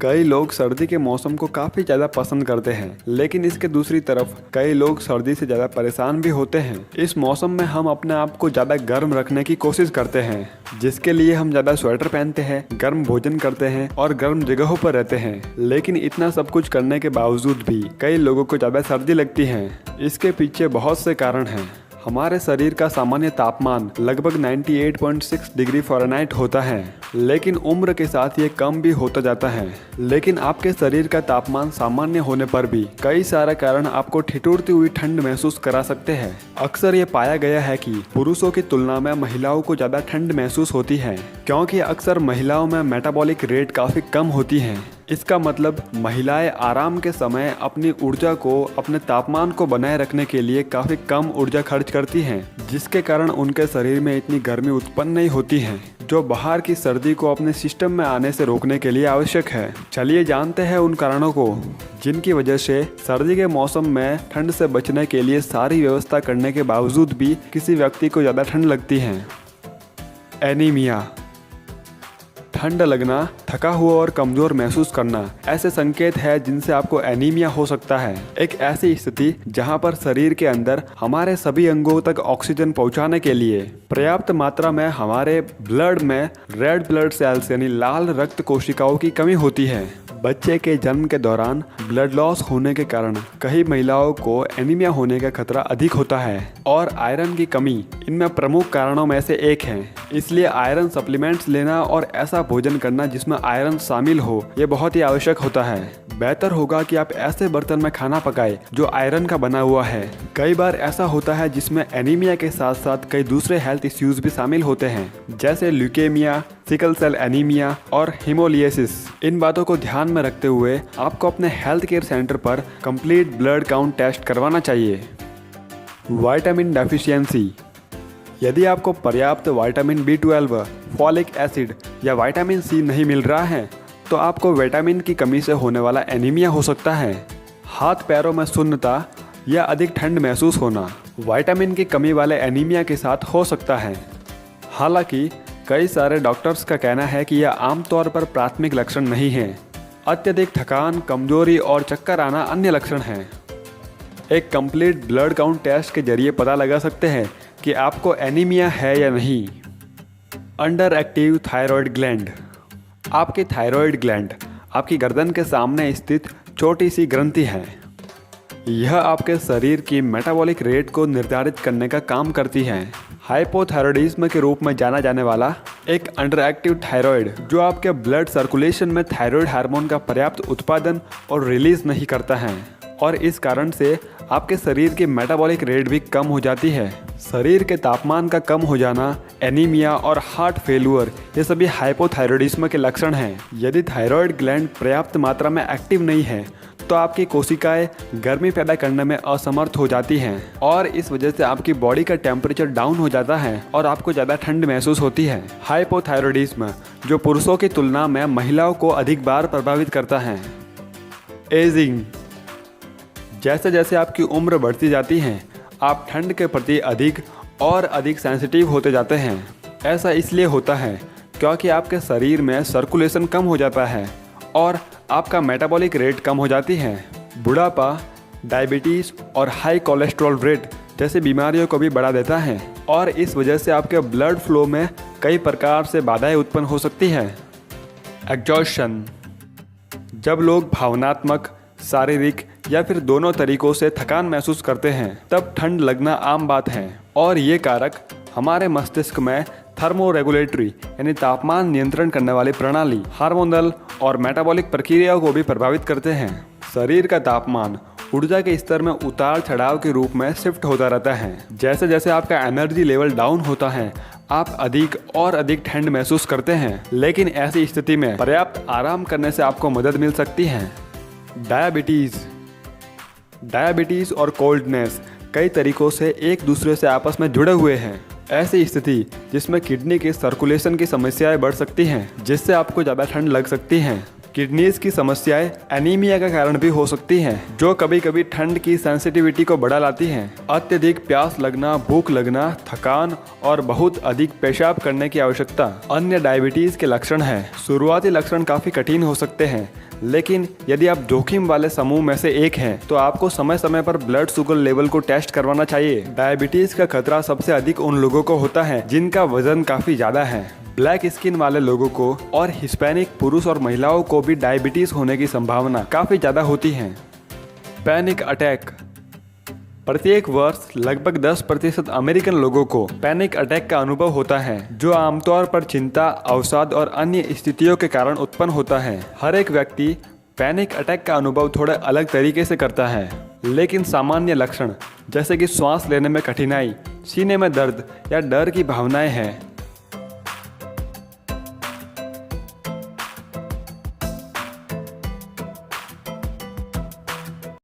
कई लोग सर्दी के मौसम को काफ़ी ज़्यादा पसंद करते हैं, लेकिन इसके दूसरी तरफ कई लोग सर्दी से ज़्यादा परेशान भी होते हैं। इस मौसम में हम अपने आप को ज़्यादा गर्म रखने की कोशिश करते हैं, जिसके लिए हम ज़्यादा स्वेटर पहनते हैं, गर्म भोजन करते हैं और गर्म जगहों पर रहते हैं। लेकिन इतना सब कुछ करने के बावजूद भी कई लोगों को ज़्यादा सर्दी लगती है। इसके पीछे बहुत से कारण हैं। हमारे शरीर का सामान्य तापमान लगभग 98.6 डिग्री फ़ारेनहाइट होता है, लेकिन उम्र के साथ ये कम भी होता जाता है। लेकिन आपके शरीर का तापमान सामान्य होने पर भी कई सारे कारण आपको ठिठुरती हुई ठंड महसूस करा सकते हैं। अक्सर ये पाया गया है कि पुरुषों की तुलना में महिलाओं को ज़्यादा ठंड महसूस होती है, क्योंकि अक्सर महिलाओं में मेटाबॉलिक रेट काफ़ी कम होती है। इसका मतलब महिलाएं आराम के समय अपनी ऊर्जा को, अपने तापमान को बनाए रखने के लिए काफ़ी कम ऊर्जा खर्च करती हैं, जिसके कारण उनके शरीर में इतनी गर्मी उत्पन्न नहीं होती है, जो बाहर की सर्दी को अपने सिस्टम में आने से रोकने के लिए आवश्यक है। चलिए जानते हैं उन कारणों को जिनकी वजह से सर्दी के मौसम में ठंड से बचने के लिए सारी व्यवस्था करने के बावजूद भी किसी व्यक्ति को ज़्यादा ठंड लगती है। एनीमिया, ठंड लगना, थका हुआ और कमजोर महसूस करना ऐसे संकेत है जिनसे आपको एनीमिया हो सकता है। एक ऐसी स्थिति जहां पर शरीर के अंदर हमारे सभी अंगों तक ऑक्सीजन पहुंचाने के लिए पर्याप्त मात्रा में हमारे ब्लड में रेड ब्लड सेल्स यानी लाल रक्त कोशिकाओं की कमी होती है। बच्चे के जन्म के दौरान ब्लड लॉस होने के कारण कई महिलाओं को एनीमिया होने का खतरा अधिक होता है और आयरन की कमी इनमें प्रमुख कारणों में से एक है। इसलिए आयरन सप्लीमेंट्स लेना और ऐसा भोजन करना जिसमें आयरन शामिल हो, ये बहुत ही आवश्यक होता है। बेहतर होगा कि आप ऐसे बर्तन में खाना पकाएं जो आयरन का बना हुआ है। कई बार ऐसा होता है जिसमें एनीमिया के साथ साथ कई दूसरे हेल्थ इश्यूज भी शामिल होते हैं, जैसे ल्यूकेमिया, सिकल सेल एनीमिया और हीमोलिएसिस। इन बातों को ध्यान में रखते हुए आपको अपने हेल्थ केयर सेंटर पर कंप्लीट ब्लड काउंट टेस्ट करवाना चाहिए। विटामिन डेफिशिएंसी, यदि आपको पर्याप्त विटामिन B12, फॉलिक एसिड या विटामिन C नहीं मिल रहा है तो आपको विटामिन की कमी से होने वाला एनीमिया हो सकता है। हाथ पैरों में सुन्नता या अधिक ठंड महसूस होना विटामिन की कमी वाले एनीमिया के साथ हो सकता है। हालांकि कई सारे डॉक्टर्स का कहना है कि यह आमतौर पर प्राथमिक लक्षण नहीं है। अत्यधिक थकान, कमजोरी और चक्कर आना अन्य लक्षण हैं। एक कंप्लीट ब्लड काउंट टेस्ट के जरिए पता लगा सकते हैं कि आपको एनीमिया है या नहीं। अंडर एक्टिव थायराइड ग्लैंड, आपकी थायराइड ग्लैंड आपकी गर्दन के सामने स्थित छोटी सी ग्रंथि है। यह आपके शरीर की मेटाबॉलिक रेट को निर्धारित करने का काम करती है। हाइपोथायरॉयडिज्म के रूप में जाना जाने वाला एक अंडर एक्टिव थायराइड जो आपके ब्लड सर्कुलेशन में थायराइड हार्मोन का पर्याप्त उत्पादन और रिलीज नहीं करता है, और इस कारण से आपके शरीर की मेटाबॉलिक रेट भी कम हो जाती है। शरीर के तापमान का कम हो जाना, एनीमिया और हार्ट फेल्यूर ये सभी हाइपोथायरॉयडिज्म के लक्षण हैं। यदि थायराइड ग्लैंड पर्याप्त मात्रा में एक्टिव नहीं है तो आपकी कोशिकाएं गर्मी पैदा करने में असमर्थ हो जाती हैं और इस वजह से आपकी बॉडी का टेम्परेचर डाउन हो जाता है और आपको ज़्यादा ठंड महसूस होती है। हाइपोथायरॉयडिज्म जो पुरुषों की तुलना में महिलाओं को अधिक बार प्रभावित करता है। एजिंग, जैसे जैसे आपकी उम्र बढ़ती जाती है आप ठंड के प्रति अधिक और अधिक सेंसिटिव होते जाते हैं। ऐसा इसलिए होता है क्योंकि आपके शरीर में सर्कुलेशन कम हो जाता है और आपका मेटाबॉलिक रेट कम हो जाती है। बुढ़ापा, डायबिटीज़ और हाई कोलेस्ट्रॉल रेट जैसी बीमारियों को भी बढ़ा देता है और इस वजह से आपके ब्लड फ्लो में कई प्रकार से बाधाएं उत्पन्न हो सकती है। एग्जॉस्शन, जब लोग भावनात्मक, शारीरिक या फिर दोनों तरीकों से थकान महसूस करते हैं तब ठंड लगना आम बात है, और ये कारक हमारे मस्तिष्क में थर्मोरेगुलेटरी यानी तापमान नियंत्रण करने वाली प्रणाली, हार्मोनल और मेटाबॉलिक प्रक्रियाओं को भी प्रभावित करते हैं। शरीर का तापमान ऊर्जा के स्तर में उतार चढ़ाव के रूप में शिफ्ट होता रहता है। जैसे जैसे आपका एनर्जी लेवल डाउन होता है आप अधिक और अधिक ठंड महसूस करते हैं, लेकिन ऐसी स्थिति में पर्याप्त आराम करने से आपको मदद मिल सकती है। डायबिटीज़ और कोल्डनेस कई तरीकों से एक दूसरे से आपस में जुड़े हुए हैं। ऐसी स्थिति जिसमें किडनी के सर्कुलेशन की समस्याएं बढ़ सकती हैं, जिससे आपको ज़्यादा ठंड लग सकती है। किडनीज की समस्याएं एनीमिया का कारण भी हो सकती हैं, जो कभी कभी ठंड की सेंसिटिविटी को बढ़ा लाती हैं। अत्यधिक प्यास लगना, भूख लगना, थकान और बहुत अधिक पेशाब करने की आवश्यकता अन्य डायबिटीज के लक्षण हैं। शुरुआती लक्षण काफी कठिन हो सकते हैं, लेकिन यदि आप जोखिम वाले समूह में से एक हैं तो आपको समय समय पर ब्लड शुगर लेवल को टेस्ट करवाना चाहिए। डायबिटीज का खतरा सबसे अधिक उन लोगों को होता है जिनका वजन काफी ज्यादा है। ब्लैक स्किन वाले लोगों को और हिस्पैनिक पुरुष और महिलाओं को भी डायबिटीज होने की संभावना काफी ज्यादा होती है। Panic attack. प्रत्येक वर्ष लगभग 10% अमेरिकन लोगों को पैनिक अटैक का अनुभव होता है, जो आमतौर पर चिंता, अवसाद और अन्य स्थितियों के कारण उत्पन्न होता है। हर एक व्यक्ति पैनिक अटैक का अनुभव थोड़ा अलग तरीके से करता है, लेकिन सामान्य लक्षण जैसे कि सांस लेने में कठिनाई, सीने में दर्द या डर की भावनाएं हैं